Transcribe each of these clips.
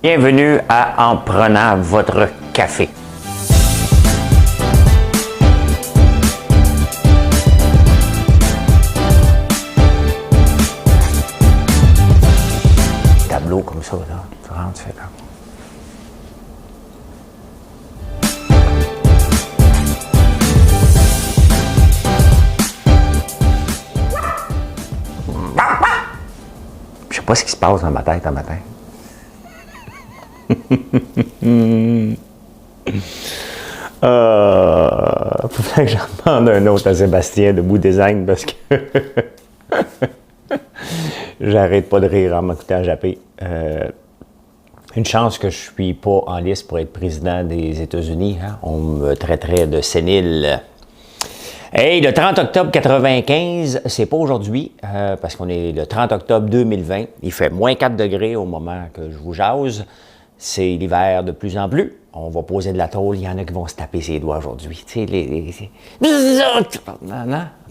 Bienvenue à En prenant votre café. Tableau comme ça, là. Tu rentres, tu fais comme... Je sais pas ce qui se passe dans ma tête un matin. Faudrait que j'en demande un autre à Sébastien de Bout Design parce que j'arrête pas de rire en m'écoutant japper. Une chance que je suis pas en liste pour être président des États-Unis. Hein? On me traiterait de sénile. Hey, le 30 octobre 95, c'est pas aujourd'hui, parce qu'on est le 30 octobre 2020. Il fait moins 4 degrés au moment que je vous jase. C'est l'hiver de plus en plus. On va poser de la tôle. Il y en a qui vont se taper ses doigts aujourd'hui. Tu sais, Non. En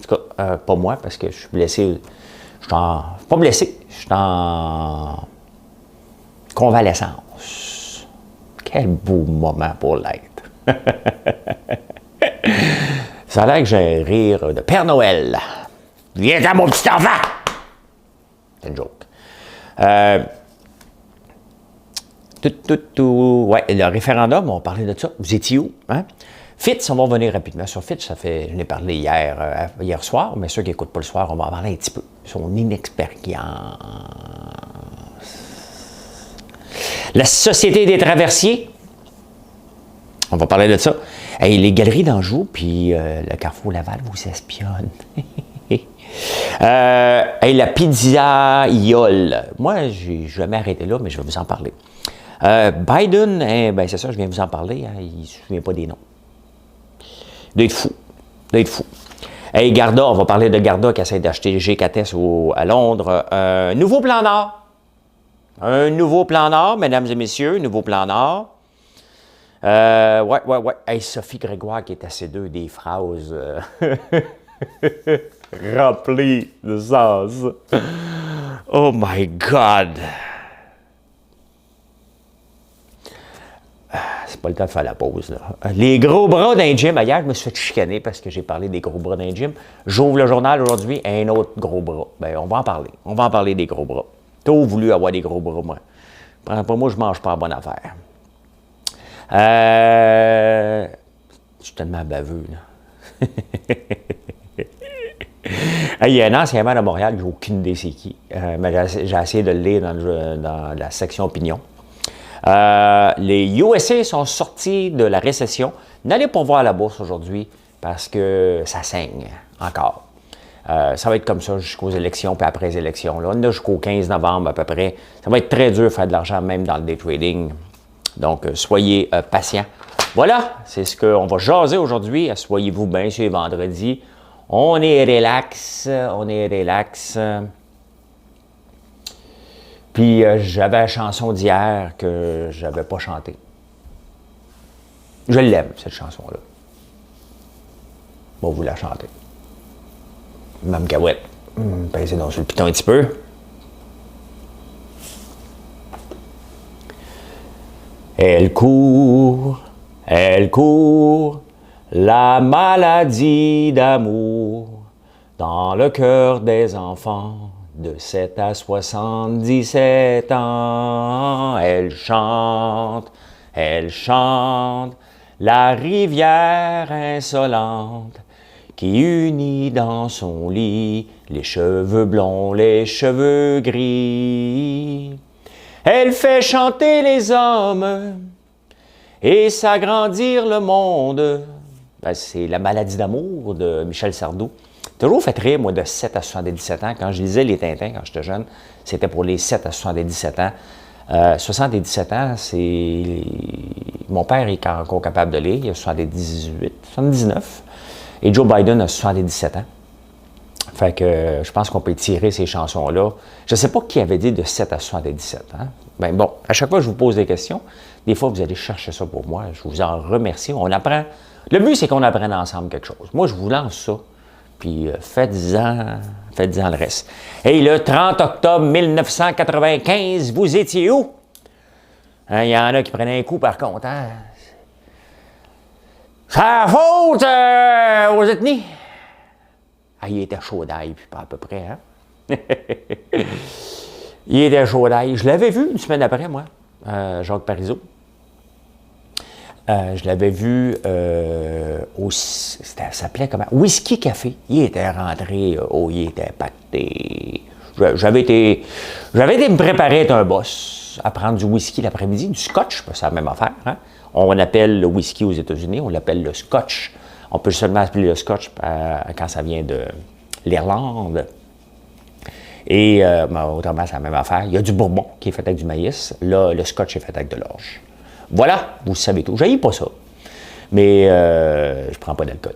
tout cas, pas moi, parce que je suis blessé. Pas blessé, je suis en convalescence. Quel beau moment pour l'être. Ça a l'air que j'ai un rire de Père Noël. Viens là, mon petit enfant! C'est une joke. Ouais, le référendum, on parlait de ça. Vous étiez où? Hein? Fitz, on va revenir rapidement sur Fitz. Je n'ai parlé hier soir, mais ceux qui n'écoutent pas le soir, on va en parler un petit peu. Son inexpérience. La Société des traversiers. On va parler de ça. Hey, les galeries d'Anjou, puis le Carrefour Laval vous espionnent. Hey, la pizza Iol. Moi, j'ai jamais arrêté là, mais je vais vous en parler. Biden, ben c'est ça, je viens vous en parler. Hein, il ne se souvient pas des noms. D'être fou. Hey, Garda, on va parler de Garda qui essaie d'acheter G4S à Londres. Nouveau plan Nord. Un nouveau plan Nord, mesdames et messieurs, nouveau plan Nord. Ouais. Hey, Sophie Grégoire qui est à C2 des phrases remplies de sens. Oh my God! C'est pas le temps de faire la pause, là. Les gros bras d'un gym. Hier, je me suis fait chicaner parce que j'ai parlé des gros bras d'un gym. J'ouvre le journal aujourd'hui, un autre gros bras. Ben, on va en parler. On va en parler des gros bras. T'as voulu avoir des gros bras, moi. Pour moi, je mange pas en bonne affaire. Je suis tellement baveux, là. Il y a un ancien maire de Montréal, j'ai aucune idée c'est qui. Mais j'ai essayé de le lire dans la section opinion. Les USA sont sortis de la récession. N'allez pas voir la bourse aujourd'hui parce que ça saigne encore. Ça va être comme ça jusqu'aux élections, puis après les élections. Là, on est jusqu'au 15 novembre à peu près. Ça va être très dur de faire de l'argent même dans le day trading. Donc, soyez patients. Voilà, c'est ce qu'on va jaser aujourd'hui. Soyez-vous bien, c'est vendredi. On est relax. Puis, j'avais la chanson d'hier que je n'avais pas chantée. Je l'aime, cette chanson-là. Bon, vous la chantez. Mme Cahouette. Pincez donc sur le piton un petit peu. Elle court, la maladie d'amour dans le cœur des enfants de 7 à 77 ans. Elle chante, la rivière insolente qui unit dans son lit les cheveux blonds, les cheveux gris. Elle fait chanter les hommes et s'agrandir le monde. Ben, c'est La maladie d'amour de Michel Sardou. Toujours fait rire, moi, de 7 à 77 ans. Quand je lisais les Tintins, quand j'étais jeune, c'était pour les 7 à 77 ans. 77 ans, c'est... Mon père est encore capable de lire. Il a 79. Et Joe Biden a 77 ans. Fait que je pense qu'on peut tirer ces chansons-là. Je ne sais pas qui avait dit de 7 à 77. Hein? Ben bon, à chaque fois que je vous pose des questions, des fois vous allez chercher ça pour moi. Je vous en remercie. On apprend. Le but, c'est qu'on apprenne ensemble quelque chose. Moi, je vous lance ça. Puis faites-en le reste. Et le 30 octobre 1995, vous étiez où? Hein, il y en a qui prennent un coup, par contre. Hein? C'est la faute aux ethnies. Ah, il était chaud d'ail, puis pas à peu près. Hein? Il était chaud d'ail. Je l'avais vu une semaine après, moi, Jacques Parizeau. Je l'avais vu ça s'appelait comment? Whisky Café. Il était rentré, il était pacté. J'avais été me préparer à être un boss, à prendre du whisky l'après-midi, du scotch, c'est la même affaire. Hein? On appelle le whisky aux États-Unis, on l'appelle le scotch. On peut seulement appeler le scotch quand ça vient de l'Irlande. Et autrement, c'est la même affaire. Il y a du bourbon qui est fait avec du maïs. Là, le scotch est fait avec de l'orge. Voilà, vous savez tout. Je pas ça. Mais je prends pas d'alcool.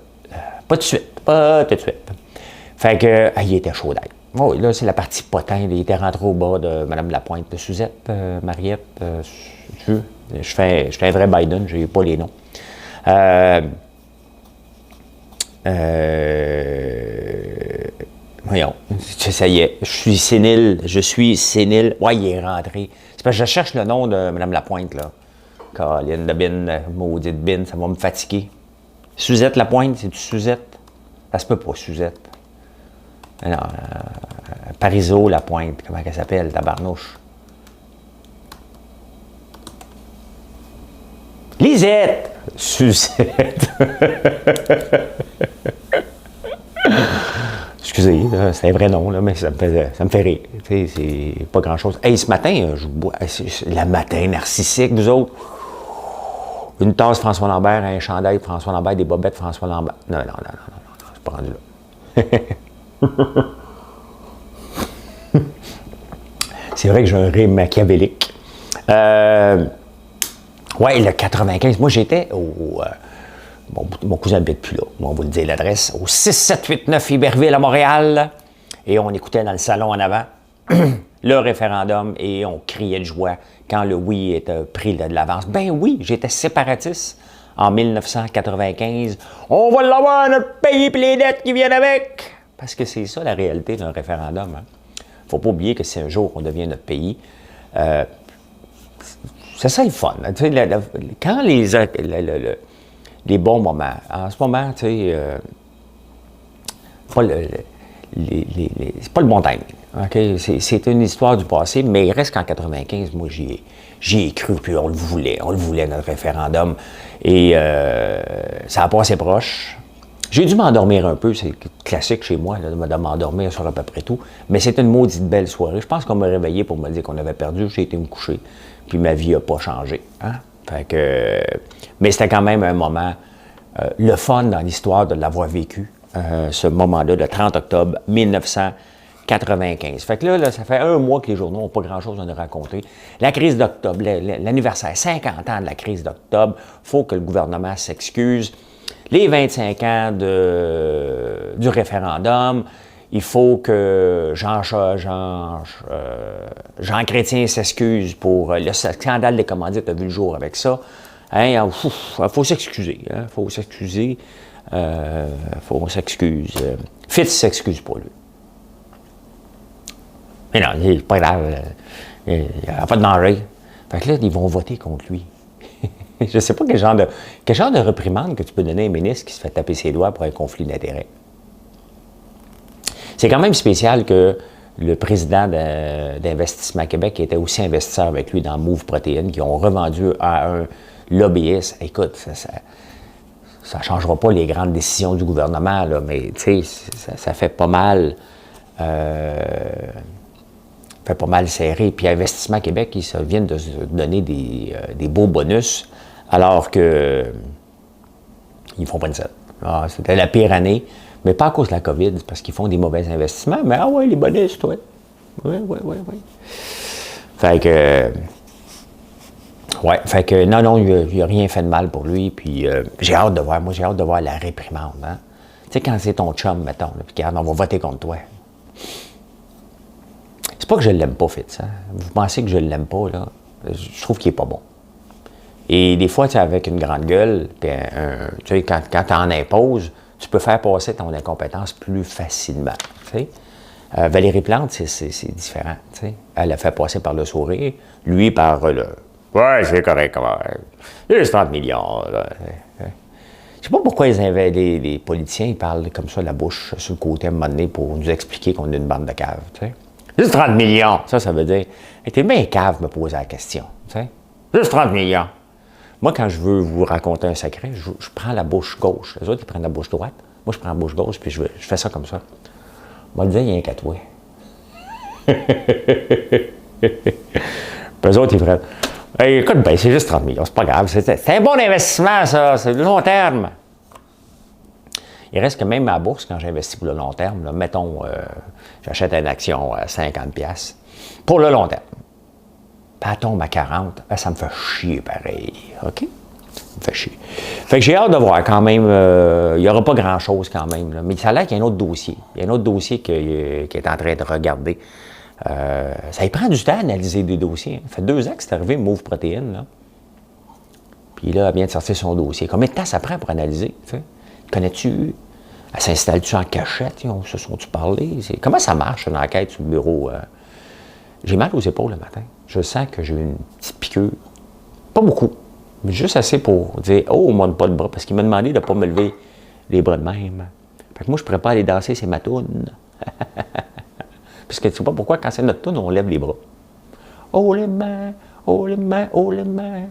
Pas tout de suite. Pas tout de suite. Fait que, il était chaud d'ail. Oh, là, c'est la partie potin. Il était rentré au bas de Mme Lapointe, de Suzette, Mariette. Tu veux? Je fais un vrai Biden, j'ai pas les noms. Voyons, ça y est, je suis sénile. Ouais, il est rentré. C'est parce que je cherche le nom de Mme Lapointe, là. Caroline de Bin, maudite Bin, ça va me fatiguer. Suzette Lapointe, c'est-tu Suzette? Ça se peut pas, Suzette. Non, Parizeau Lapointe, comment elle s'appelle, tabarnouche? Lisette! Suzette! Excusez, c'est un vrai nom, là, mais ça me fait rire. C'est pas grand-chose. Hey, ce matin, je bois. Le matin narcissique, vous autres. Une tasse François Lambert, un chandail François Lambert, des bobettes François Lambert. Non, c'est pas rendu là. C'est vrai que j'ai un rire machiavélique. Ouais, le 95, moi j'étais au... mon cousin n'habite plus là, on va vous le dire l'adresse, au 6789 Iberville à Montréal. Et on écoutait dans le salon en avant le référendum et on criait de joie quand le oui était pris de l'avance. Ben oui, j'étais séparatiste en 1995. On va l'avoir, notre pays et les dettes qui viennent avec. Parce que c'est ça la réalité d'un référendum. Hein. Faut pas oublier que si un jour on devient notre pays, c'est ça le fun. Tu sais, quand les bons moments, en ce moment, tu sais, c'est pas le bon timing. Okay? C'est une histoire du passé, mais il reste qu'en 95, moi, j'y ai cru, puis on le voulait, notre référendum. Et ça a passé proche. J'ai dû m'endormir un peu, c'est classique chez moi, là, de m'endormir sur à peu près tout. Mais c'était une maudite belle soirée. Je pense qu'on m'a réveillé pour me dire qu'on avait perdu. J'ai été me coucher, puis ma vie n'a pas changé. Hein? Fait que, mais c'était quand même un moment, le fun dans l'histoire de l'avoir vécu, ce moment-là, le 30 octobre 1995. Fait que là, ça fait un mois que les journaux n'ont pas grand-chose à nous raconter. La crise d'octobre, l'anniversaire, 50 ans de la crise d'octobre, il faut que le gouvernement s'excuse. Les 25 ans du référendum, il faut que Jean Chrétien s'excuse pour le scandale des commandites a vu le jour avec ça. Hein, faut s'excuser. Hein, faut s'excuser. Fitz s'excuse pour lui. Mais non, c'est pas grave. Il n'y a pas de danger. Fait que là, ils vont voter contre lui. Je ne sais pas quel genre de réprimande que tu peux donner à un ministre qui se fait taper ses doigts pour un conflit d'intérêts. C'est quand même spécial que le président d'Investissement Québec, qui était aussi investisseur avec lui dans Move Protéines, qui ont revendu à un lobbyiste. Écoute, ça ne changera pas les grandes décisions du gouvernement, là, mais ça fait pas mal. Fait pas mal serré. Puis Investissement Québec, ils viennent de se donner des beaux bonus, alors que ils font pas une scène. C'était la pire année, mais pas à cause de la COVID, parce qu'ils font des mauvais investissements, mais ah ouais, les bonus, toi. Oui. Fait que... non, il n'a rien fait de mal pour lui, puis j'ai hâte de voir la réprimande. Hein? Tu sais, quand c'est ton chum, mettons, puis regarde, on va voter contre toi. C'est pas que je l'aime pas, Fitz. Hein? Vous pensez que je l'aime pas, là? Je trouve qu'il est pas bon. Et des fois, tu sais, avec une grande gueule, tu sais, quand tu en imposes, tu peux faire passer ton incompétence plus facilement. Tu sais? Valérie Plante, c'est différent. Tu sais? Elle a fait passer par le sourire, lui par le... Ouais, c'est correct. Ouais. Juste 30 millions. Là. Je sais pas pourquoi les politiciens ils parlent comme ça, la bouche sur le côté à un moment donné pour nous expliquer qu'on est une bande de caves. Tu sais. Juste 30 millions. Ça veut dire, hey, t'es bien cave me poser la question. Tu sais. Juste 30 millions. Moi, quand je veux vous raconter un secret, je prends la bouche gauche. Les autres, ils prennent la bouche droite. Moi, je prends la bouche gauche, puis je fais ça comme ça. Moi, le dire, il y a un qu'à toi. Puis eux autres, ils prennent. Hey, écoute, ben, c'est juste 30 millions, c'est pas grave. C'est un bon investissement, ça. C'est du long terme. Il reste que même ma bourse, quand j'investis pour le long terme, là, mettons, j'achète une action à 50$. Pour le long terme. Puis elle tombe à 40, ça me fait chier pareil. OK? Ça me fait chier. Fait que j'ai hâte de voir quand même. Il n'y aura pas grand-chose quand même. Là. Mais ça a l'air qu'il y a un autre dossier. Il y a un autre dossier qui est en train de regarder. Ça y prend du temps à analyser des dossiers. Hein. Ça fait 2 ans que c'est arrivé, Move Protéines. Là. Puis là, elle vient de sortir son dossier. Combien de temps ça prend pour analyser? T'sais? Connais-tu? Elle s'installe-tu en cachette? Ils se sont-tu parlé? Comment ça marche, une enquête sur le bureau? J'ai mal aux épaules le matin. Je sens que j'ai une petite piqûre. Pas beaucoup, mais juste assez pour dire « Oh, on ne monte pas de bras », parce qu'il m'a demandé de ne pas me lever les bras de même. Fait que moi, je ne pourrais pas aller danser, c'est ma toune. Parce que tu sais pas pourquoi, quand c'est notre toune, on lève les bras. « Oh les mains, oh les mains, oh les mains ».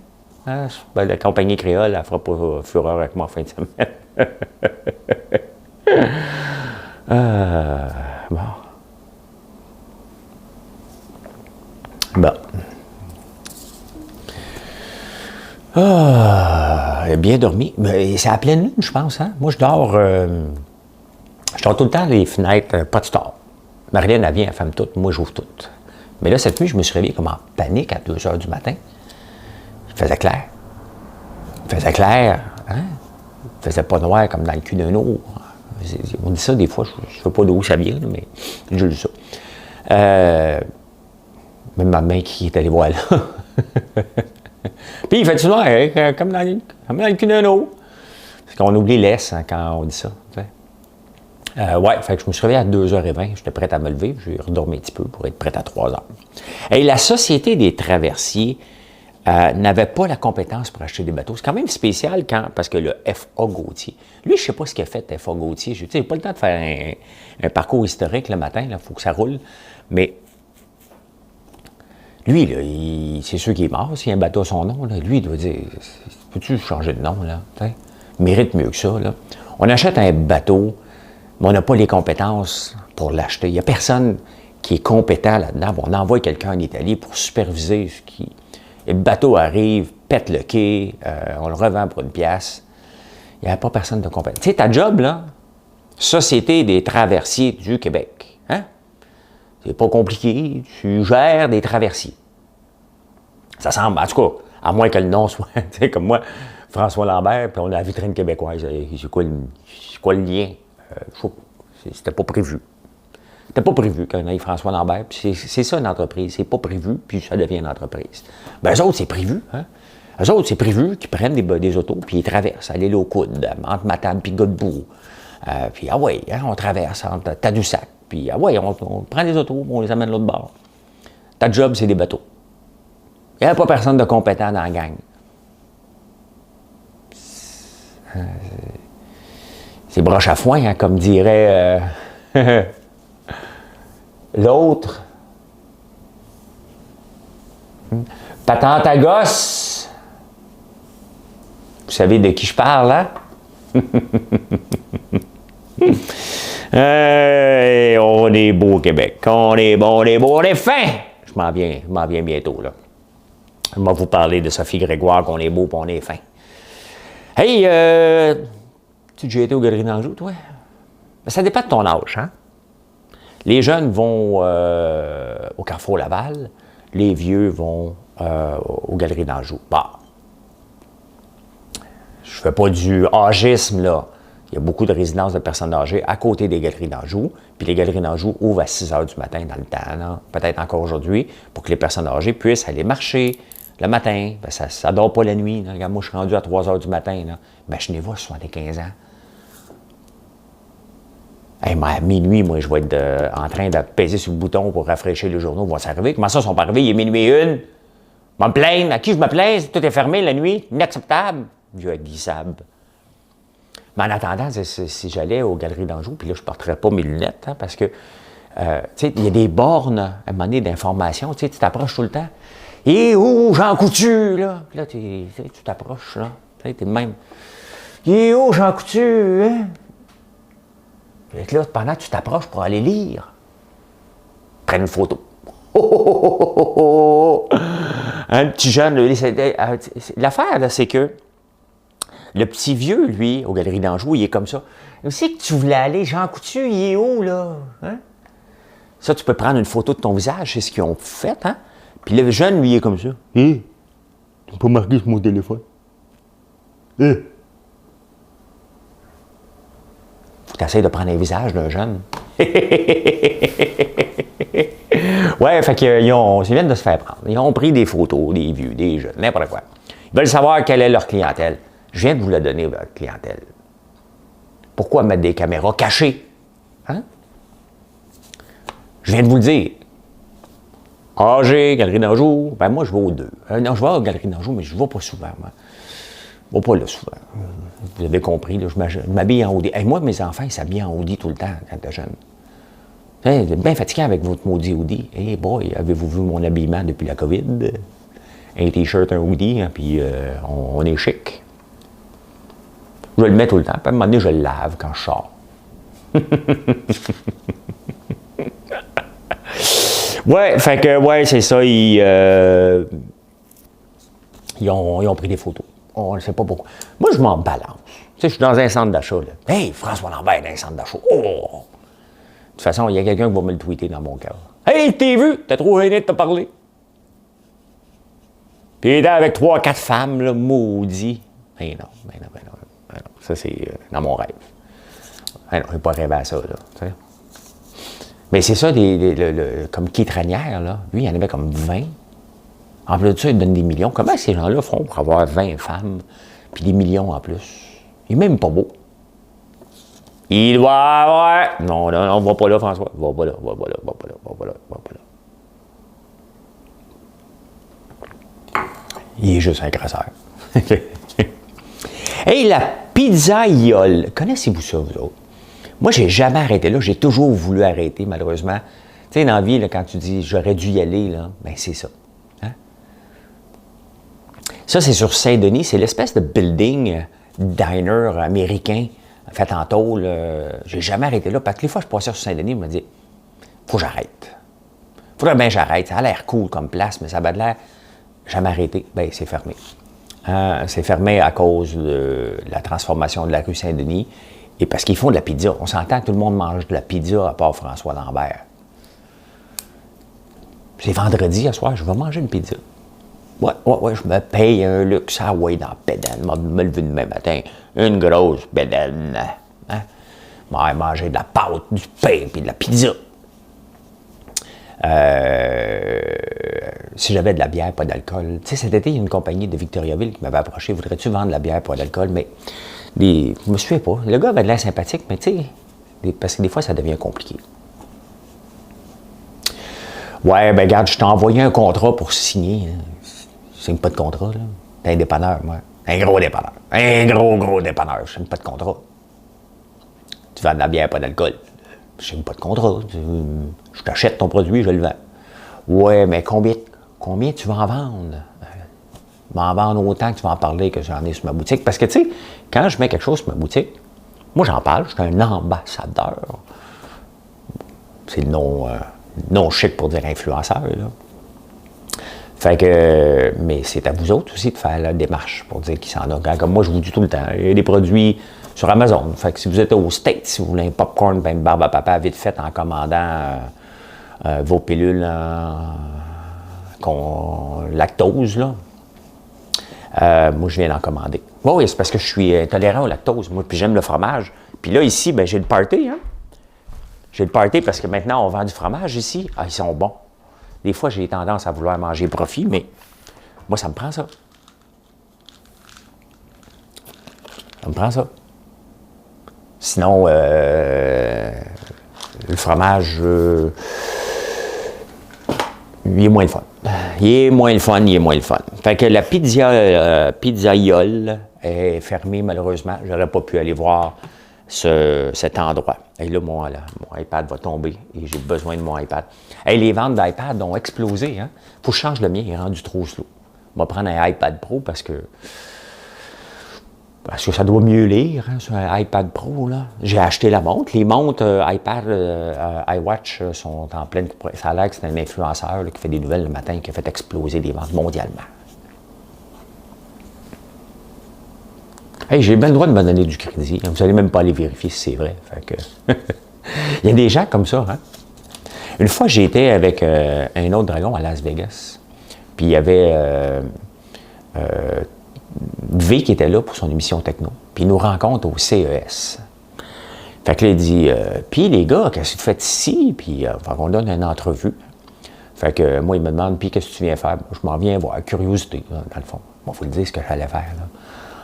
Hein? Ben, la compagnie créole, elle ne fera pas fureur avec moi en fin de semaine. Bon. Bon. Bien dormi. Mais c'est à pleine lune, je pense. Hein? Moi, je dors tout le temps les fenêtres, pas de tard. Marilyn, elle vient, elle ferme toutes. Moi, j'ouvre toutes. Mais là, cette nuit, je me suis réveillé comme en panique à 2 h du matin. Il faisait clair. Il faisait clair. Hein? Il faisait pas noir comme dans le cul d'un eau. On dit ça des fois, je ne sais pas d'où ça vient, mais j'ai lu ça. Même ma main qui est allée voir là. Puis il fait-tu noir, hein, comme dans le cul d'un eau. Parce qu'on oublie l'S hein, quand on dit ça. Ouais, fait que je me suis réveillé à 2h20. J'étais prêt à me lever. J'ai redormi un petit peu pour être prêt à 3h. Et la Société des traversiers n'avait pas la compétence pour acheter des bateaux. C'est quand même spécial parce que le F.A. Gauthier, lui, je ne sais pas ce qu'il a fait, F.A. Gauthier. Je n'ai pas le temps de faire un parcours historique le matin. Il faut que ça roule. Mais lui, là, c'est sûr qu'il est mort s'il y a un bateau à son nom. Là. Lui, il doit dire, peux-tu changer de nom? Là? Il mérite mieux que ça. Là. On achète un bateau, mais on n'a pas les compétences pour l'acheter. Il n'y a personne qui est compétent là-dedans. On envoie quelqu'un en Italie pour superviser ce qui... Et le bateau arrive, pète le quai, on le revend pour 1$. Il n'y a pas personne de compétent. Tu sais, ta job, là, Société des traversiers du Québec. Hein? C'est pas compliqué, tu gères des traversiers. Ça semble, en tout cas, à moins que le nom soit, tu sais, comme moi, François Lambert, puis on a la vitrine québécoise. C'est quoi le lien? C'était pas prévu. C'était pas prévu qu'on ait François Lambert, puis c'est ça une entreprise. C'est pas prévu, puis ça devient une entreprise. Ben, eux autres, c'est prévu, hein? Eux autres, c'est prévu qu'ils prennent des autos, puis ils traversent, à l'île aux Coudes, entre Matane puis Godbout. Puis, ah ouais, hein, on traverse entre Tadoussac, puis, ah ouais, on prend des autos, on les amène de l'autre bord. Ta job, c'est des bateaux. Il n'y a pas personne de compétent dans la gang. C'est broche à foin, hein, comme dirait l'autre. Patente à gosse. Vous savez de qui je parle, hein? On est beau au Québec. On est bon, on est beau, on est fin. Je m'en viens bientôt, là. Je vais vous parler de Sophie Grégoire, qu'on est beau et on est fin. Hey, tu as déjà été aux Galeries d'Anjou, toi? Ben, ça dépend de ton âge, hein? Les jeunes vont au Carrefour Laval, les vieux vont aux Galeries d'Anjou. Bah, je ne fais pas du âgisme, là. Il y a beaucoup de résidences de personnes âgées à côté des Galeries d'Anjou. Puis les Galeries d'Anjou ouvrent à 6 h du matin dans le temps, peut-être encore aujourd'hui, pour que les personnes âgées puissent aller marcher le matin. Ben, ça ne dort pas la nuit. Là. Regarde, moi, je suis rendu à 3 h du matin. Imaginez-vous, à 75 ans. Hey, à minuit, moi, je vais être en train de peser sur le bouton pour rafraîchir les journaux. Vont s'arriver. Comment ça, ils sont pas arrivés? Il est minuit 1. Me plaindre, à qui je me plains? Tout est fermé la nuit, inacceptable. Vieux avec Guy Sab. Mais en attendant, si j'allais aux Galeries d'Anjou, puis là, je ne porterais pas mes lunettes, hein, parce que, tu sais, il y a des bornes, à un moment donné, d'information, tu sais, tu t'approches tout le temps. Et où Jean Coutu, là? Puis là, tu t'approches, là. Tu sais, t'es de même. Et où Jean Coutu, hein? Puis là, pendant que tu t'approches pour aller lire, prends une photo. Un petit jeune, l'affaire, là, c'est que le petit vieux, lui, aux Galeries d'Anjou, il est comme ça. Où c'est que tu voulais aller? Jean Coutu, il est où, là? Hein? Ça, tu peux prendre une photo de ton visage, c'est ce qu'ils ont fait, hein? Puis le jeune, lui, il est comme ça. Hé, t'as pas marqué sur mon téléphone. Hé! Faut que tu essaies de prendre un visage d'un jeune. Ouais, fait qu'ils viennent de se faire prendre. Ils ont pris des photos, des vieux, des jeunes, n'importe quoi. Ils veulent savoir quelle est leur clientèle. Je viens de vous la donner, votre clientèle. Pourquoi mettre des caméras cachées? Hein? Je viens de vous le dire. AG, Galerie d'Anjou, ben moi, je vais aux deux. Non, je vais à Galerie d'Anjou, mais je ne vais pas souvent, moi. Je ne vais pas là souvent. Vous avez compris, là, je m'habille en Audi. Hey, moi, mes enfants, ils s'habillent en Audi tout le temps quand t'es jeune. Hey, bien fatiguant avec votre maudit Audi. Hey boy, avez-vous vu mon habillement depuis la COVID? Un t-shirt, un hoodie, hein, puis on est chic. Je le mets tout le temps, puis à un moment donné, je le lave quand je sors. Ouais, fait que, ouais, c'est ça, ils ont pris des photos. On ne sait pas pourquoi. Moi, je m'en balance. Tu sais, je suis dans un centre d'achat, là. Hey, François Lambert dans un centre d'achat. Oh! De toute façon, il y a quelqu'un qui va me le tweeter dans mon cœur. Hey, t'es vu? T'as trop gêné de te parler. Puis il était avec 3-4 femmes, là, maudit. Ben non. Ça, c'est dans mon rêve. Ben non, j'ai pas rêvé à ça, là. T'sais. Mais c'est ça, comme Keith Ranière, là. Lui, il en avait comme 20. En plus de ça, il donne des millions. Comment ces gens-là font pour avoir 20 femmes, puis des millions en plus? Il n'est même pas beau. Il doit avoir... Non, va pas là, François. Va pas là. Il est juste un crasseur. Hey, la pizza Iole. Connaissez-vous ça, vous autres? Moi, j'ai jamais arrêté là. J'ai toujours voulu arrêter, malheureusement. Tu sais, dans la vie, là, quand tu dis « j'aurais dû y aller », là, ben c'est ça. Hein? Ça, c'est sur Saint-Denis. C'est l'espèce de building diner américain fait en tôle. J'ai jamais arrêté là. Parce que les fois, je passais sur Saint-Denis, je me dis « faut que j'arrête. Faudrait bien que j'arrête. Ça a l'air cool comme place, mais ça a l'air... » Jamais arrêté. Bien, c'est fermé. C'est fermé à cause de la transformation de la rue Saint-Denis et parce qu'ils font de la pizza. On s'entend que tout le monde mange de la pizza à part François Lambert. C'est vendredi, à soir, je vais manger une pizza. Ouais, je me paye un luxe, ah ouais, dans la bédaine. Je vais me lever demain matin, une grosse bédaine. Hein? Je vais manger de la pâte, du pain puis de la pizza. Si j'avais de la bière, pas d'alcool. Tu sais, cet été, il y a une compagnie de Victoriaville qui m'avait approché. Voudrais-tu vendre de la bière, pas d'alcool? Mais je me souviens pas. Le gars avait de l'air sympathique, mais tu sais, parce que des fois, ça devient compliqué. Ouais, ben regarde, je t'ai envoyé un contrat pour signer. Je signe pas de contrat, là. T'es un dépanneur, moi. Un gros dépanneur. Un gros dépanneur. Je signe pas de contrat. Tu vends de la bière, pas d'alcool. Je signe pas de contrat. Je t'achète ton produit, je le vends. Ouais, mais combien tu vas en vendre? M'en vendre autant que tu vas en parler que j'en ai sur ma boutique. Parce que, tu sais, quand je mets quelque chose sur ma boutique, moi, j'en parle, je suis un ambassadeur. C'est le nom chic pour dire influenceur, là. Fait que, mais c'est à vous autres aussi de faire la démarche pour dire qu'il s'en a. Comme moi, je vous dis tout le temps, il y a des produits sur Amazon. Fait que si vous êtes aux States, si vous voulez un popcorn, ben une barbe à papa vite faite en commandant vos pilules lactose, là. Moi, je viens d'en commander. Oui, c'est parce que je suis intolérant au lactose, moi, puis j'aime le fromage. Puis là, ici, ben, j'ai le party, hein. J'ai le party parce que maintenant, on vend du fromage ici. Ah, ils sont bons. Des fois, j'ai tendance à vouloir manger profit, mais moi, ça me prend ça. Ça me prend ça. Sinon, le fromage, il est moins le fun. il est moins le fun, il est moins le fun. Fait que la pizzaiole est fermée, malheureusement. J'aurais pas pu aller voir cet endroit. Et là, mon iPad va tomber et j'ai besoin de mon iPad. Hey, les ventes d'iPad ont explosé. Hein? Faut que je change le mien, il est rendu trop slow. On va prendre un iPad Pro parce que ça doit mieux lire hein, sur un iPad Pro. J'ai acheté la montre. Les montres iPad, iWatch sont en pleine... Ça a l'air que c'est un influenceur là, qui fait des nouvelles le matin qui a fait exploser les ventes mondialement. Hey, j'ai bien le droit de me donner du crédit. Vous n'allez même pas aller vérifier si c'est vrai. Fait que il y a des gens comme ça. Hein? Une fois, j'ai été avec un autre dragon à Las Vegas. Puis il y avait... V qui était là pour son émission techno, puis il nous rencontre au CES. Fait que là, il dit puis les gars, qu'est-ce que vous faites ici? Puis on donne une entrevue. Fait que moi, il me demande puis qu'est-ce que tu viens faire? Je m'en viens voir, curiosité, là, dans le fond. Bon, il faut le dire ce que j'allais faire. Là.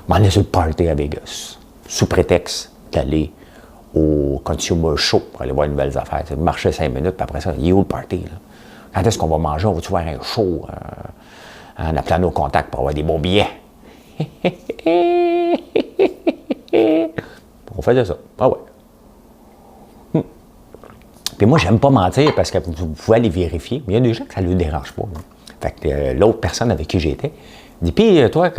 Je m'en allais sur le party à Vegas, sous prétexte d'aller au Consumer Show pour aller voir de nouvelles affaires. Je marchais 5 minutes, puis après ça, il est où le party? Là? Quand est-ce qu'on va manger? On va-tu voir un show? En appelant nos contacts pour avoir des bons billets. On faisait ça. Ah ouais. Puis moi, j'aime pas mentir parce que vous pouvez aller vérifier, mais il y a des gens que ça ne le dérange pas. Hein. Fait que l'autre personne avec qui j'étais dit, puis toi,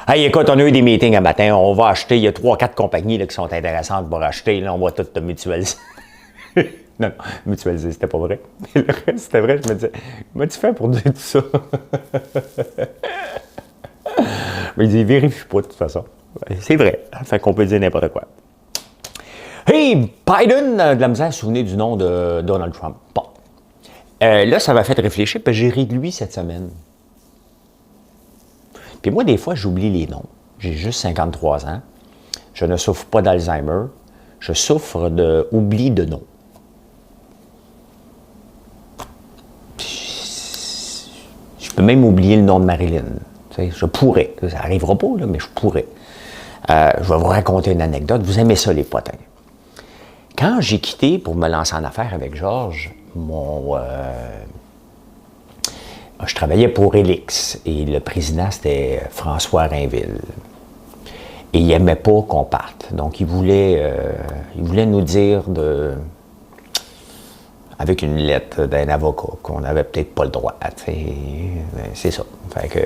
hey, écoute, on a eu des meetings un matin, on va acheter, il y a 3-4 compagnies là, qui sont intéressantes pour acheter, là, on va tout te mutualiser. Non, mutualiser, c'était pas vrai. Mais le reste, c'était vrai, je me disais, comment tu fais pour dire tout ça? Mais il dit, vérifie pas de toute façon. C'est vrai, fait qu'on peut dire n'importe quoi. Hey, Biden, de la misère à se souvenir du nom de Donald Trump. Bon. Là, ça m'a fait réfléchir, parce que j'ai ri de lui cette semaine. Puis moi, des fois, j'oublie les noms. J'ai juste 53 ans. Je ne souffre pas d'Alzheimer. Je souffre d'oubli de noms. Je peux même oublier le nom de Marilyn. Je pourrais. Ça n'arrivera pas, là, mais je pourrais. Je vais vous raconter une anecdote. Vous aimez ça, les potins. Quand j'ai quitté pour me lancer en affaires avec Georges, je travaillais pour Elix et le président, c'était François Rainville. Et il n'aimait pas qu'on parte. Donc, il voulait nous dire avec une lettre d'un avocat qu'on n'avait peut-être pas le droit. C'est ça. Fait que,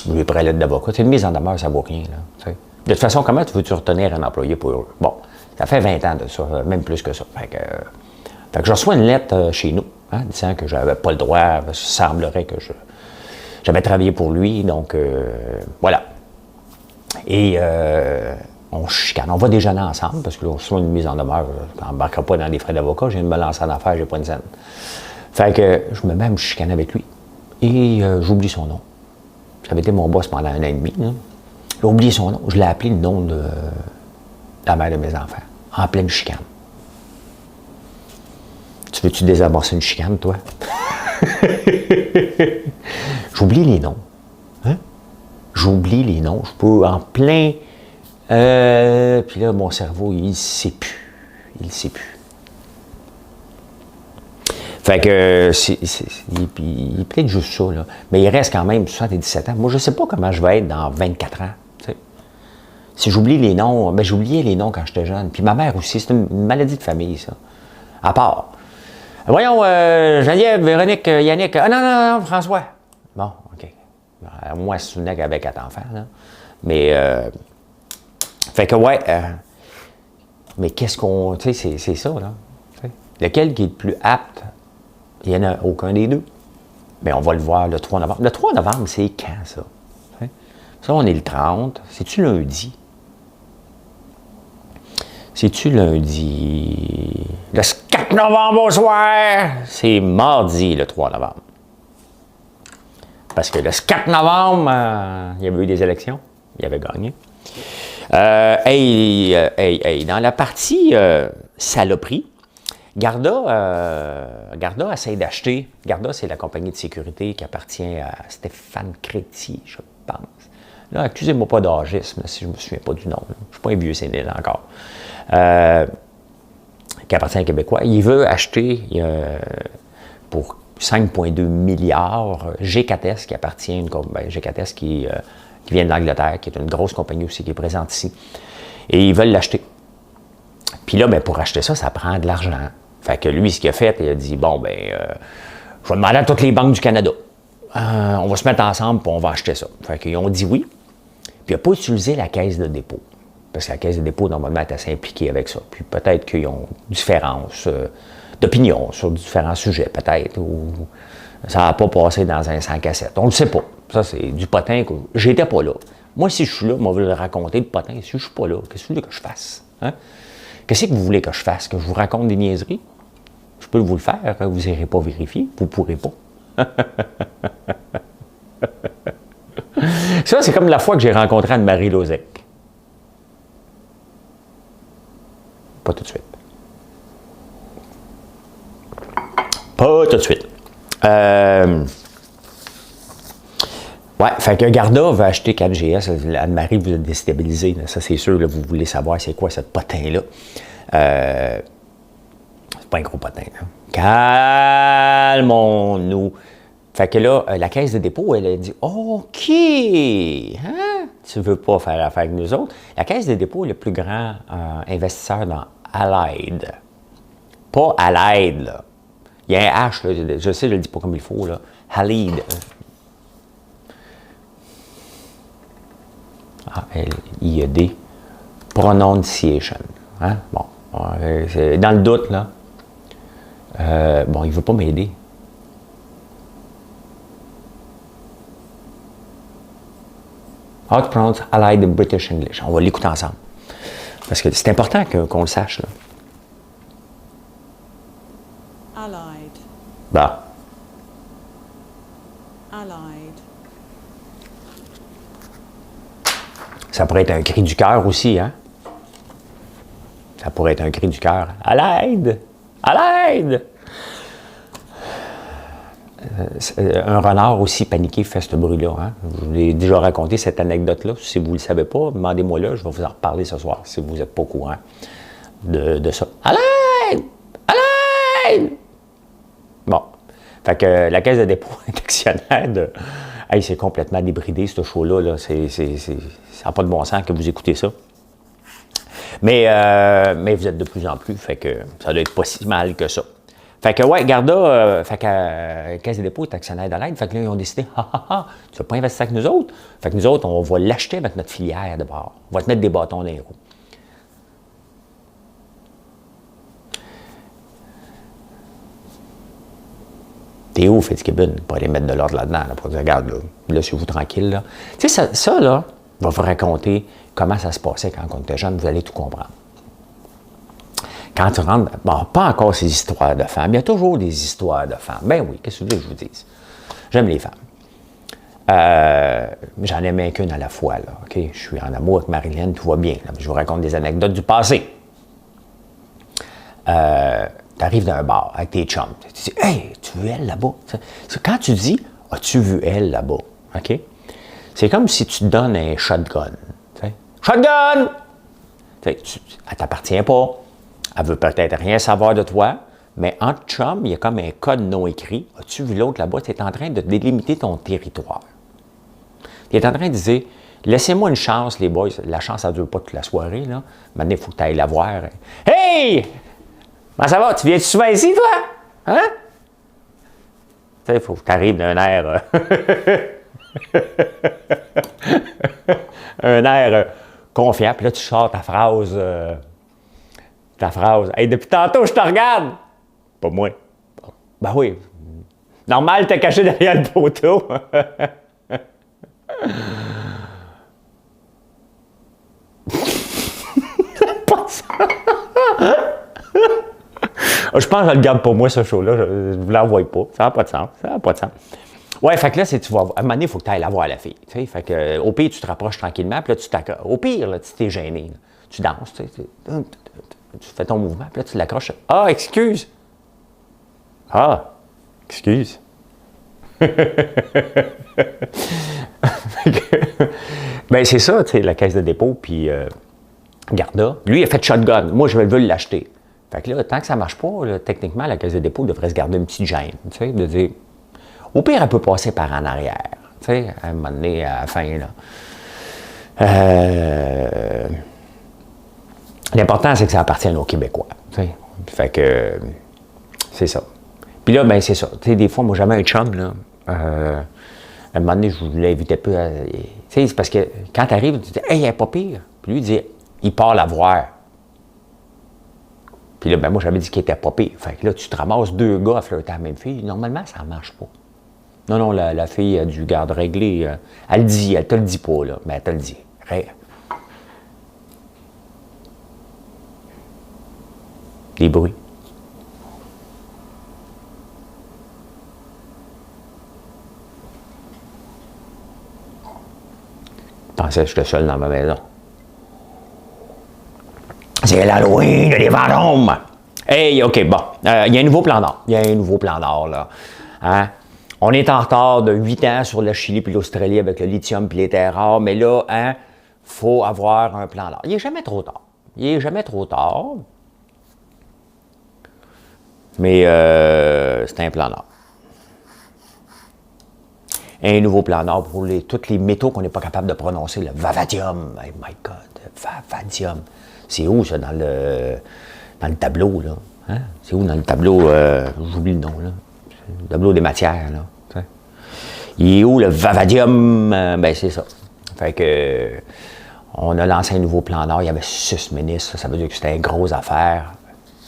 je lui ai pris la lettre d'avocat. C'est une mise en demeure, ça ne vaut rien. Là, de toute façon, comment tu veux-tu retenir un employé pour eux? Bon, ça fait 20 ans de ça, même plus que ça. Fait que je reçois une lettre chez nous, hein, disant que je n'avais pas le droit. Ça semblerait que j'avais travaillé pour lui. Donc, voilà. Et on chicane. On va déjeuner ensemble, parce que là, on reçoit une mise en demeure. Je n'embarquerai pas dans des frais d'avocat. Je viens de me lancer en affaires, j'ai pas une scène. Fait que je me mets à me chicaner avec lui. Et j'oublie son nom. Ça avait été mon boss pendant 1 an et demi. J'ai oublié son nom. Je l'ai appelé le nom de la mère de mes enfants, en pleine chicane. Tu veux-tu désamorcer une chicane, toi? J'oublie les noms. Hein? J'oublie les noms. Je peux en plein... puis là, mon cerveau, il ne sait plus. Il ne sait plus. Fait que, il est peut-être juste ça, là. Mais il reste quand même 77 ans. Moi, je ne sais pas comment je vais être dans 24 ans. T'sais. Si j'oublie les noms, ben j'oubliais les noms quand j'étais jeune. Puis ma mère aussi, c'est une maladie de famille, ça. À part. Voyons, Geneviève, Véronique, Yannick. Ah non, François. Bon, OK. Moi, c'est une avec 4 enfants, là. Mais, fait que, ouais. Mais qu'est-ce qu'on. Tu sais, c'est ça, là. T'sais. Lequel qui est le plus apte? Il n'y en a aucun des deux. Mais on va le voir le 3 novembre. Le 3 novembre, c'est quand, ça? T'sais? Ça, on est le 30. C'est-tu lundi? C'est-tu lundi? Le 4 novembre au soir! C'est mardi, le 3 novembre. Parce que le 4 novembre, il y avait eu des élections. Il avait gagné. Dans la partie saloperie, Garda essaie d'acheter. Garda, c'est la compagnie de sécurité qui appartient à Stéphane Crétier, je pense. Là, accusez-moi pas d'âgisme, si je ne me souviens pas du nom. Là. Je ne suis pas un vieux sénile encore. Qui appartient à un Québécois. Il veut acheter pour 5,2 milliards. G4S qui appartient à une compagnie, G4S qui vient de l'Angleterre, qui est une grosse compagnie aussi qui est présente ici. Et ils veulent l'acheter. Puis là, ben, pour acheter ça, ça prend de l'argent. Fait que lui, ce qu'il a fait, il a dit, bon, ben, je vais demander à toutes les banques du Canada. On va se mettre ensemble et on va acheter ça. Fait qu'ils ont dit oui. Puis il n'a pas utilisé la caisse de dépôt. Parce que la caisse de dépôt, normalement, est assez impliquée avec ça. Puis peut-être qu'ils ont différences d'opinion sur différents sujets, peut-être. Ou ça n'a pas passé dans un 100 cassettes. On ne le sait pas. Ça, c'est du potin que j'étais pas là. Moi, si je suis là, moi, je vais le raconter, le potin. Si je ne suis pas là, qu'est-ce que vous voulez que je fasse? Hein? Qu'est-ce que vous voulez que je fasse? Que je vous raconte des niaiseries? Je peux vous le faire, vous n'irez pas vérifier, vous ne pourrez pas. Ça, c'est comme la fois que j'ai rencontré Anne-Marie Lozec. Pas tout de suite. Pas tout de suite. Ouais, fait que Garda va acheter 4GS. Anne-Marie vous a déstabilisé. Ça, c'est sûr, là, vous voulez savoir c'est quoi cette potin-là. C'est pas un gros potin. Là. Calmons-nous. Fait que là, la caisse de dépôt, elle a dit « OK! Hein? Tu veux pas faire affaire avec nous autres? » La caisse de dépôt est le plus grand investisseur dans Allied. Pas Allied, là. Il y a un H, là. Je sais, je le dis pas comme il faut, là. Allied. A-L-I-E-D. Pronunciation. Hein? Bon. C'est dans le doute, là. Bon, il ne veut pas m'aider. How to pronounce Allied in British English. On va l'écouter ensemble. Parce que c'est important qu'on le sache, là. Allied. Bah. Allied. Ça pourrait être un cri du cœur aussi, hein? Ça pourrait être un cri du cœur. À l'aide! À l'aide! Un renard aussi paniqué fait ce bruit-là. Hein? Je vous ai déjà raconté cette anecdote-là. Si vous ne le savez pas, demandez-moi-là. Je vais vous en reparler ce soir si vous n'êtes pas au courant de ça. À l'aide! À l'aide! Bon. Fait que la Caisse de dépôt est actionnaire de... Hey, c'est complètement débridé, ce show-là. Là. Ça n'a pas de bon sens que vous écoutez ça. Mais vous êtes de plus en plus, fait que ça doit être pas si mal que ça. Fait que, ouais, Garda, fait que Caisse de dépôt est actionnaire de l'aide. Fait que là, ils ont décidé, tu ne vas pas investir avec nous autres. Fait que nous autres, on va l'acheter avec notre filière de bord. On va te mettre des bâtons dans les roues. T'es où, Fitzgibbon, pour aller mettre de l'ordre là-dedans, là, pour dire, regarde, là, laissez-vous tranquille, là. Tu sais, ça, là, va vous raconter comment ça se passait quand on était jeune, vous allez tout comprendre. Quand tu rentres, bon, pas encore ces histoires de femmes, il y a toujours des histoires de femmes. Ben oui, qu'est-ce que vous voulez que je vous dise? J'aime les femmes. J'en aimais qu'une à la fois, là, OK? Je suis en amour avec Marilyn, tout va bien. Là, je vous raconte des anecdotes du passé. Tu arrives dans un bar avec tes chums. Tu dis, hey, tu veux elle là-bas? Quand tu dis, as-tu vu elle là-bas? OK? C'est comme si tu te donnes un shotgun. T'sais. Shotgun! Elle ne t'appartient pas. Elle veut peut-être rien savoir de toi, mais entre chums, il y a comme un code non écrit. As-tu vu l'autre là-bas? Tu es en train de délimiter ton territoire. Tu es en train de dire, laissez-moi une chance, les boys. La chance, ça ne dure pas toute la soirée. Là. Maintenant, il faut que tu ailles la voir. Hey! Comment ça va? Tu viens souvent ici, toi? Hein? Tu sais, il faut que tu arrives d'un air... un air confiant. Puis là, tu sors ta phrase... Hey, depuis tantôt, je te regarde! Pas moi. Ben oui. Normal, t'es caché derrière le poteau. C'est pas ça. Je pense que je le garde pour moi, ce show-là. Je ne vous l'envoie pas. Ça n'a pas de sens. Ça n'a pas de sens. Ouais, fait que là, tu vas, à un moment donné, il faut que tu ailles la voir, la fille. Tu sais, fait que, au pire, tu te rapproches tranquillement, puis là, au pire, là, tu t'es gêné. Là. Tu danses, tu fais ton mouvement, puis là, tu l'accroches. Ah, excuse! Ah, excuse! Ben, c'est ça, tu sais, la Caisse de dépôt, puis Garda. Lui, il a fait shotgun. Moi, je veux l'acheter. Fait que là, tant que ça ne marche pas, là, techniquement, la Caisse de dépôt devrait se garder une petite gêne, tu sais, de dire, au pire, elle peut passer par en arrière, tu sais, à un moment donné, à la fin, là. L'important, c'est que ça appartienne aux Québécois, tu sais. Fait que, c'est ça. Puis là, ben c'est ça. Tu sais, des fois, moi, j'avais un chum, là, à un moment donné, je l'invitais peu à... Tu sais, c'est parce que quand tu arrives, tu dis « Hey, elle n'est pas pire ». Puis lui, il dit « Il part la voir ». Puis là, ben moi, j'avais dit qu'il était pas pire. Fait que là, tu te ramasses 2 gars à flirter à la même fille. Normalement, ça ne marche pas. Non, non, la fille a du garde réglé. Elle le dit, elle te le dit pas, là, mais elle te le dit. Des bruits. Je pensais que j'étais seul dans ma maison. C'est l'Halloween, les fantômes! Hey, OK, bon. Il y a un nouveau plan d'or. Il y a un nouveau plan d'or, là. Hein? On est en retard de 8 ans sur la Chili puis l'Australie avec le lithium puis les terres rares, mais là, hein, faut avoir un plan d'or. Il n'est jamais trop tard. Il n'est jamais trop tard. Mais c'est un plan d'or. Un nouveau plan d'or pour tous les métaux qu'on n'est pas capable de prononcer. Le vavadium. Oh my God, vavadium. C'est où, ça, dans le tableau, là? Hein? C'est où, dans le tableau? J'oublie le nom, là. Le tableau des matières, là. T'sais. Il est où, le vavadium? Ben, c'est ça. Fait que... on a lancé un nouveau plan d'or. Il y avait 6 ministres. Ça veut dire que c'était une grosse affaire.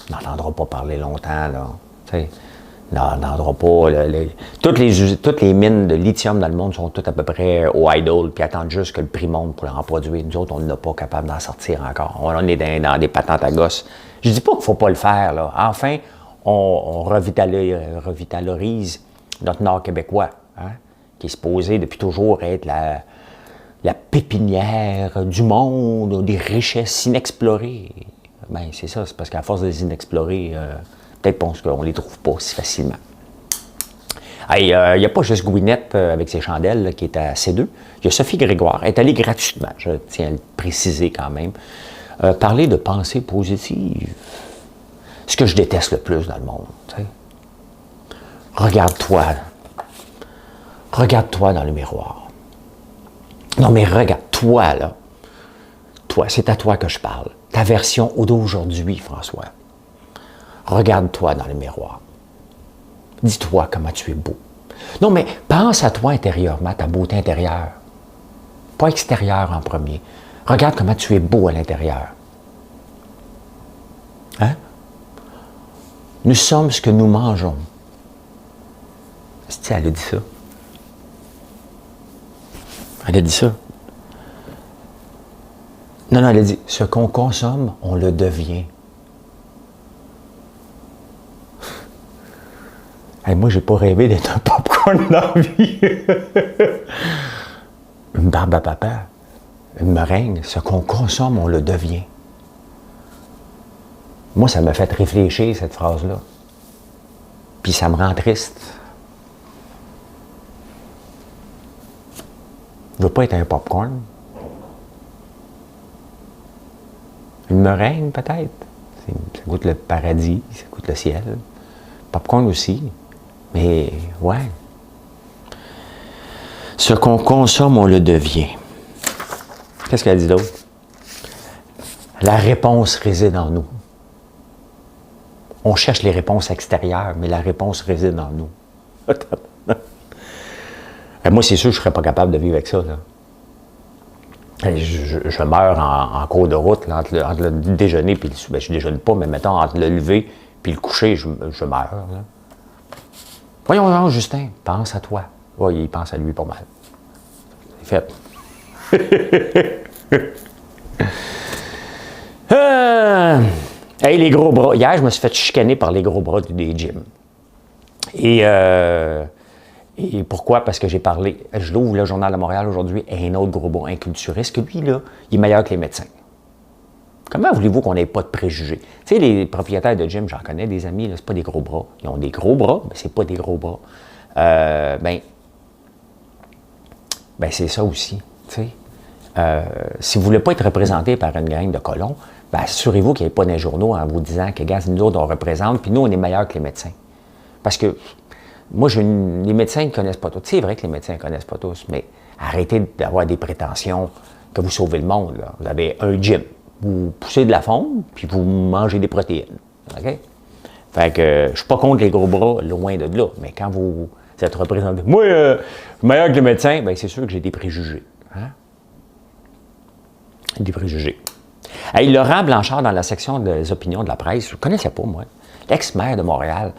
On n'entendra pas parler longtemps, là. T'sais. On n'entendra pas. Toutes les mines de lithium dans le monde sont toutes à peu près au idle, puis attendent juste que le prix monte pour en produire. Nous autres, on n'est pas capable d'en sortir encore. On est dans des patentes à gosse. Je dis pas qu'il ne faut pas le faire, là. Enfin, on revitalorise notre Nord québécois, hein, qui est supposé depuis toujours être la pépinière du monde, des richesses inexplorées. Bien, c'est ça, c'est parce qu'à force de les inexplorer, peut-être qu'on ne les trouve pas si facilement. Il n'y a pas juste Gwyneth avec ses chandelles là, qui est à C2. Il y a Sophie Grégoire. Elle est allée gratuitement, je tiens à le préciser quand même. Parler de pensée positive. Ce que je déteste le plus dans le monde. T'sais. Regarde-toi. Regarde-toi dans le miroir. Non, mais regarde-toi, là. Toi, c'est à toi que je parle. Ta version d'aujourd'hui, François. Regarde-toi dans le miroir. Dis-toi comment tu es beau. Non, mais pense à toi intérieurement, ta beauté intérieure. Pas extérieure en premier. Regarde comment tu es beau à l'intérieur. Hein? Nous sommes ce que nous mangeons. C'est-tu, elle a dit ça? Elle a dit ça. Non, non, elle a dit, ce qu'on consomme, on le devient. Hey, moi, j'ai pas rêvé d'être un popcorn dans la vie. Une barbe à papa, une meringue, ce qu'on consomme, on le devient. Moi, ça m'a fait réfléchir, cette phrase-là. Puis ça me rend triste. Je veux pas être un popcorn. Une meringue, peut-être. Ça goûte le paradis, ça goûte le ciel. Popcorn aussi. Mais, ouais. Ce qu'on consomme, on le devient. Qu'est-ce qu'elle dit d'autre? La réponse réside en nous. On cherche les réponses extérieures, mais la réponse réside en nous. Moi, c'est sûr que je ne serais pas capable de vivre avec ça. Là. Je meurs en cours de route, là, entre le déjeuner et le souper. Ben, je ne déjeune pas, mais mettons, entre le lever et le coucher, je meurs. Là. Voyons, Justin, pense à toi. Oui, il pense à lui pas mal. C'est fait. Hey, les gros bras. Hier, je me suis fait chicaner par les gros bras des gyms. Et pourquoi? Parce que j'ai parlé, je l'ouvre le Journal de Montréal aujourd'hui, et un autre gros bras, un culturiste, que lui, là, il est meilleur que les médecins. Comment voulez-vous qu'on n'ait pas de préjugés? Tu sais, les propriétaires de gym, j'en connais des amis, là, c'est pas des gros bras. Ils ont des gros bras, mais c'est pas des gros bras. Ben c'est ça aussi, tu sais. Si vous ne voulez pas être représenté par une gang de colons, ben, assurez-vous qu'il n'y ait pas dans les journaux en vous disant que, gars, nous autres, on représente, puis nous, on est meilleurs que les médecins. Parce que, moi, les médecins ne connaissent pas tous. C'est vrai que les médecins ne connaissent pas tous, mais arrêtez d'avoir des prétentions que vous sauvez le monde. Là. Vous avez un gym, vous poussez de la fonte, puis vous mangez des protéines. OK? Fait que, je suis pas contre les gros bras, loin de là, mais quand vous êtes représenté, moi, meilleur que les médecins, bien, c'est sûr que j'ai des préjugés. Hein? Des préjugés. Hey, Laurent Blanchard, dans la section des opinions de la presse, je ne connaissais pas, moi, l'ex-maire de Montréal.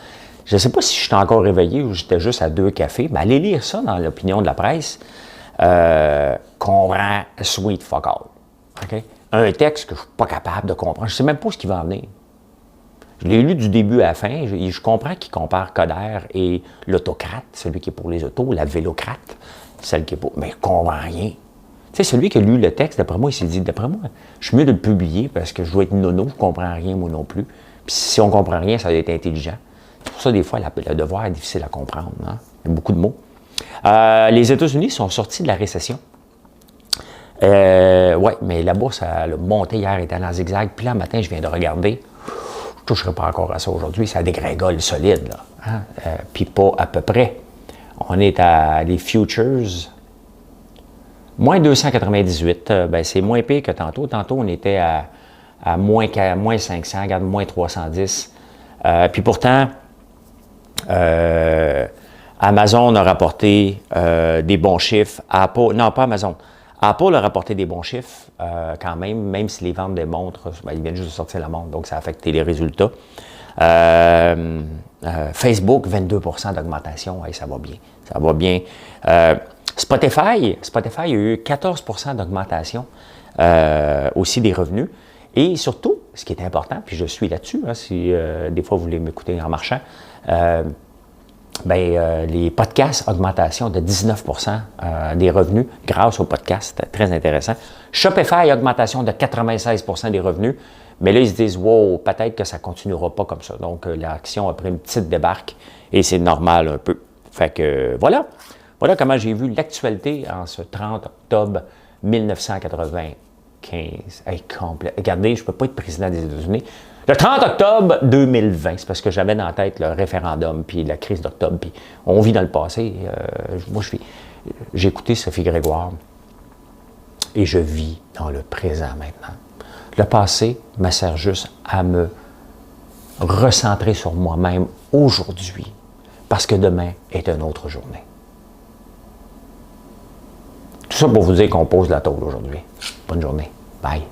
Je ne sais pas si j'étais encore réveillé ou j'étais juste à 2 cafés, mais allez lire ça dans l'opinion de la presse, qu'on rend sweet fuck all. Okay? Un texte que je ne suis pas capable de comprendre. Je ne sais même pas ce qui va en venir. Je l'ai lu du début à la fin. Je comprends qu'il compare Coder et l'autocrate, celui qui est pour les autos, la vélocrate, celle qui est pour... Mais je ne comprends rien. Tu sais, celui qui a lu le texte, d'après moi, il s'est dit, d'après moi, je suis mieux de le publier parce que je dois être nono, je ne comprends rien, moi non plus. Puis si on ne comprend rien, ça doit être intelligent. C'est pour ça, des fois, le devoir est difficile à comprendre. Hein? Il y a beaucoup de mots. Les États-Unis sont sortis de la récession. Oui, mais la bourse a monté hier, était en zigzag. Puis là, le matin, je viens de regarder. Je ne toucherai pas encore à ça aujourd'hui. Ça dégrégole solide, là. Hein? Puis pas à peu près. On est à les futures. Moins 298. Ben, c'est moins pire que tantôt. Tantôt, on était à moins 500. Regarde, moins 310. Puis pourtant, Amazon a rapporté des bons chiffres. Apple, non, pas Amazon. Apple a rapporté des bons chiffres quand même si les ventes des montres, ben, ils viennent juste de sortir la montre, donc ça a affecté les résultats. Facebook, 22% d'augmentation, hey, ça va bien. Ça va bien. Spotify a eu 14% d'augmentation aussi des revenus. Et surtout, ce qui est important, puis je suis là-dessus, hein, si des fois vous voulez m'écouter en marchant, les podcasts, augmentation de 19% des revenus grâce aux podcasts, très intéressant. Shopify, augmentation de 96% des revenus, mais là, ils se disent, wow, peut-être que ça ne continuera pas comme ça. Donc, l'action a pris une petite débarque et c'est normal un peu. Fait que voilà comment j'ai vu l'actualité en ce 30 octobre 1995. Hey, complet. Regardez, je ne peux pas être président des États-Unis. Le 30 octobre 2020, c'est parce que j'avais dans la tête le référendum, puis la crise d'octobre, puis on vit dans le passé. Moi, j'ai écouté Sophie Grégoire et je vis dans le présent maintenant. Le passé me sert juste à me recentrer sur moi-même aujourd'hui, parce que demain est une autre journée. Tout ça pour vous dire qu'on pose la tôle aujourd'hui. Bonne journée. Bye.